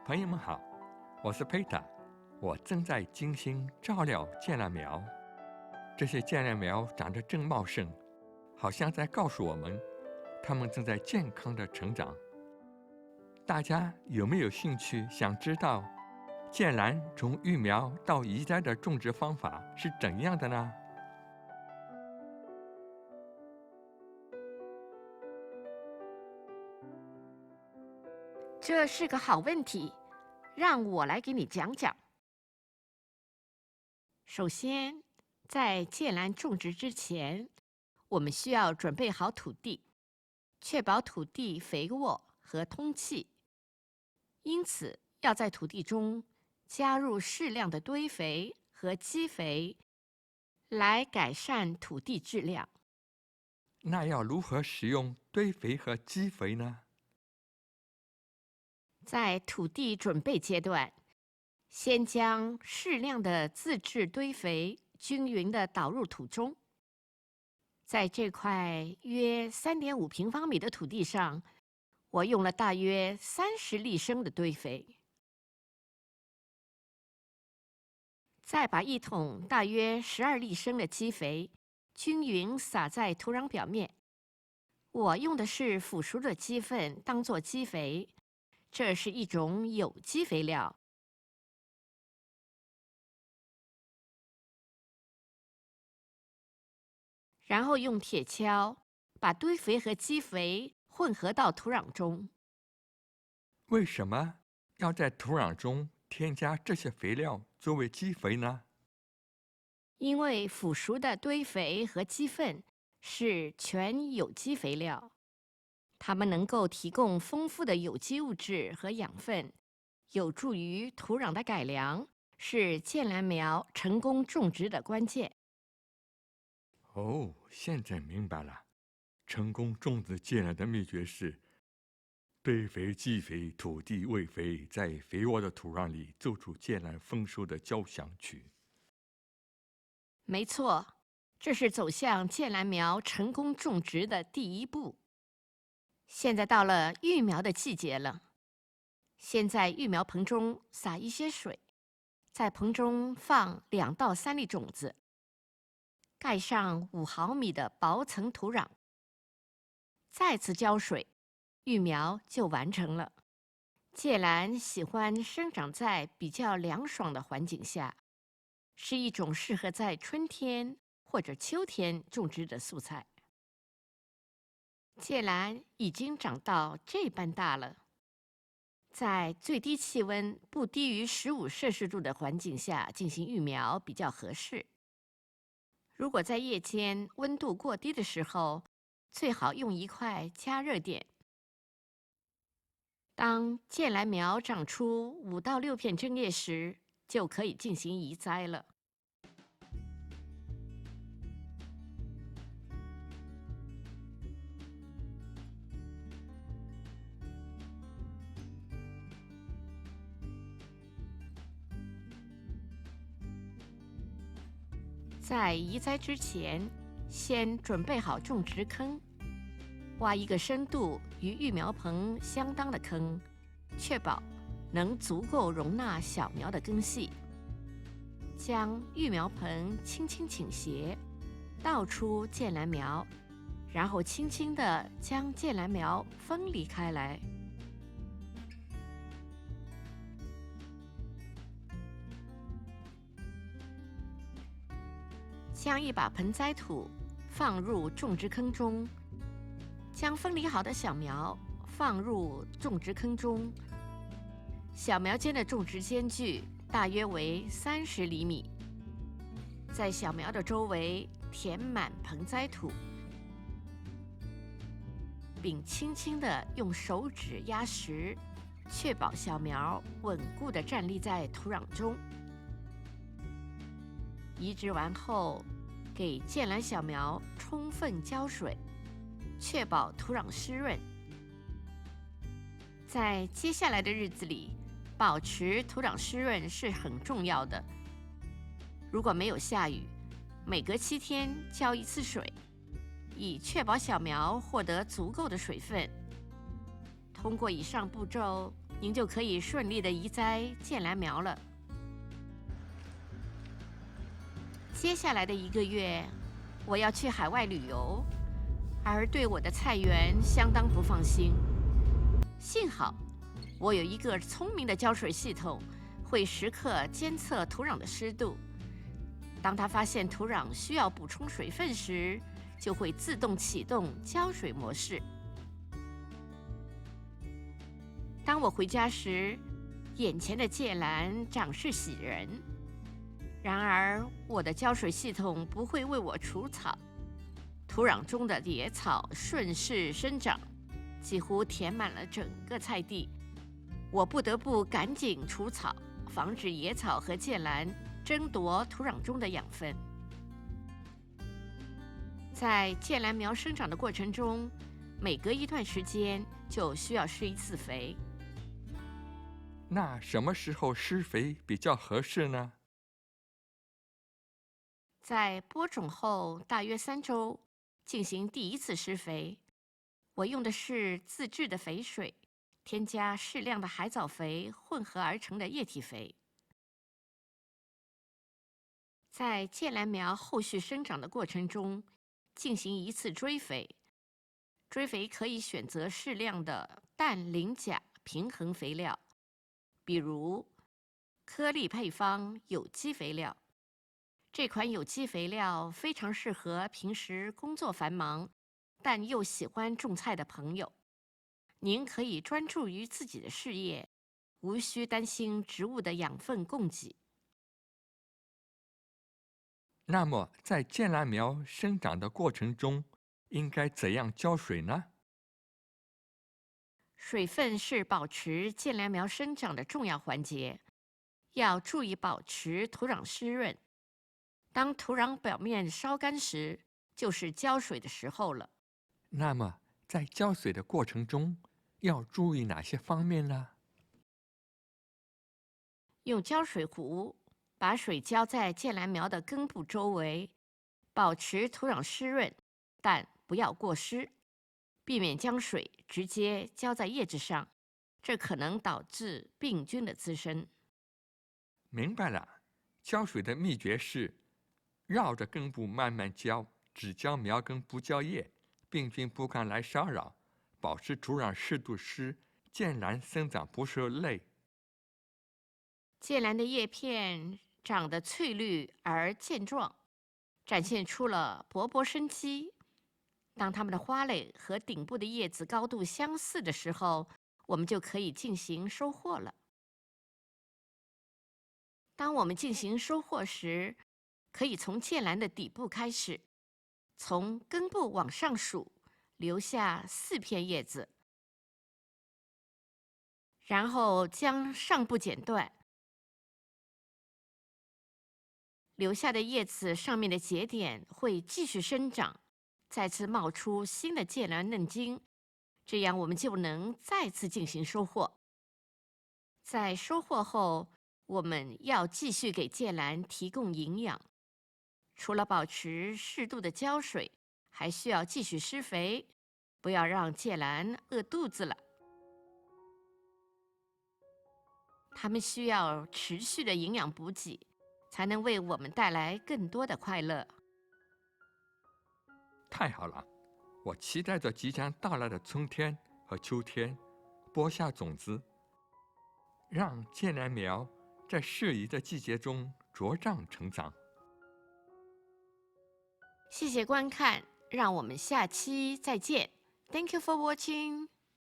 朋友们好，我是佩塔，我正在精心照料芥蓝苗。这些芥蓝苗长得正茂盛，好像在告诉我们，它们正在健康的成长。大家有没有兴趣想知道芥蓝从育苗到移栽的种植方法是怎样的呢？这是个好问题，让我来给你讲讲。首先，在芥蓝种植之前，我们需要准备好土地，确保土地肥沃和通气。因此，要在土地中加入适量的堆肥和基肥，来改善土地质量。那要如何使用堆肥和基肥呢？在土地准备阶段，先将适量的自制堆肥均匀地导入土中。在这块约3.5平方米的土地上，我用了大约30立升的堆肥。再把1桶大约12立升的基肥均匀撒在土壤表面。我用的是腐熟的鸡粪当作基肥，这是一种有机肥料。然后用铁锹把堆肥和基肥混合到土壤中。为什么要在土壤中添加这些肥料作为基肥呢？因为腐熟的堆肥和鸡粪是全有机肥料，它们能够提供丰富的有机物质和养分，有助于土壤的改良，是芥蓝苗成功种植的关键。哦，现在明白了。成功种植芥蓝的秘诀是堆肥、基肥、土地喂肥，在肥沃的土壤里奏出芥蓝丰收的交响曲。没错，这是走向芥蓝苗成功种植的第一步。现在到了育苗的季节了，先在育苗盆中撒一些水，在盆中放2到3粒种子，盖上5毫米的薄层土壤，再次浇水，育苗就完成了。芥蓝喜欢生长在比较凉爽的环境下，是一种适合在春天或者秋天种植的素菜。芥蓝已经长到这般大了，在最低气温不低于15摄氏度的环境下进行育苗比较合适。如果在夜间温度过低的时候，最好用一块加热垫。当芥蓝苗长出5到6片针叶时，就可以进行移栽了。在移栽之前，先准备好种植坑，挖一个深度与育苗棚相当的坑，确保能足够容纳小苗的根系。将育苗盆轻轻倾斜，倒出芥蓝苗，然后轻轻地将芥蓝苗分离开来。将一把盆栽土放入种植坑中，将分离好的小苗放入种植坑中，小苗间的种植间距大约为30厘米。在小苗的周围填满盆栽土，并轻轻地用手指压实，确保小苗稳固地站立在土壤中。移植完后，给芥蓝小苗充分浇水，确保土壤湿润。在接下来的日子里，保持土壤湿润是很重要的。如果没有下雨，每隔7天浇1次水，以确保小苗获得足够的水分。通过以上步骤，您就可以顺利的移栽剑兰苗了。接下来的1个月，我要去海外旅游，而对我的菜园相当不放心。幸好，我有一个聪明的浇水系统，会时刻监测土壤的湿度。当它发现土壤需要补充水分时，就会自动启动浇水模式。当我回家时，眼前的芥兰长势喜人。然而，我的浇水系统不会为我除草，土壤中的野草顺势生长，几乎填满了整个菜地。我不得不赶紧除草，防止野草和芥兰争夺土壤中的养分。在芥兰苗生长的过程中，每隔一段时间就需要施一次肥。那什么时候施肥比较合适呢？在播种后大约3周进行第1次施肥。我用的是自制的肥水，添加适量的海藻肥混合而成的液体肥。在芥兰苗后续生长的过程中，进行1次追肥。追肥可以选择适量的氮磷钾平衡肥料，比如颗粒配方有机肥料。这款有机肥料非常适合平时工作繁忙，但又喜欢种菜的朋友。您可以专注于自己的事业，无需担心植物的养分供给。那么，在芥兰苗生长的过程中，应该怎样浇水呢？水分是保持芥兰苗生长的重要环节，要注意保持土壤湿润。当土壤表面稍干时，就是浇水的时候了。那么，在浇水的过程中，要注意哪些方面呢？用浇水壶把水浇在芥兰苗的根部周围，保持土壤湿润，但不要过湿，避免将水直接浇在叶子上，这可能导致病菌的滋生。明白了，浇水的秘诀是绕着根部慢慢浇，只浇苗根不浇叶，病菌不敢来骚扰，保持土壤适度湿，芥兰生长不受累。芥兰的叶片长得翠绿而健壮，展现出了勃勃生机。当它们的花蕾和顶部的叶子高度相似的时候，我们就可以进行收获了。当我们进行收获时，可以从芥兰的底部开始，从根部往上数，留下4片叶子，然后将上部剪断。留下的叶子上面的节点会继续生长，再次冒出新的芥兰嫩茎，这样我们就能再次进行收获。在收获后，我们要继续给芥兰提供营养，除了保持适度的浇水，还需要继续施肥，不要让芥兰饿肚子了。它们需要持续的营养补给，才能为我们带来更多的快乐。太好了，我期待着即将到来的春天和秋天，播下种子，让芥兰苗在适宜的季节中茁壮成长。谢谢观看，让我们下期再见。Thank you for watching.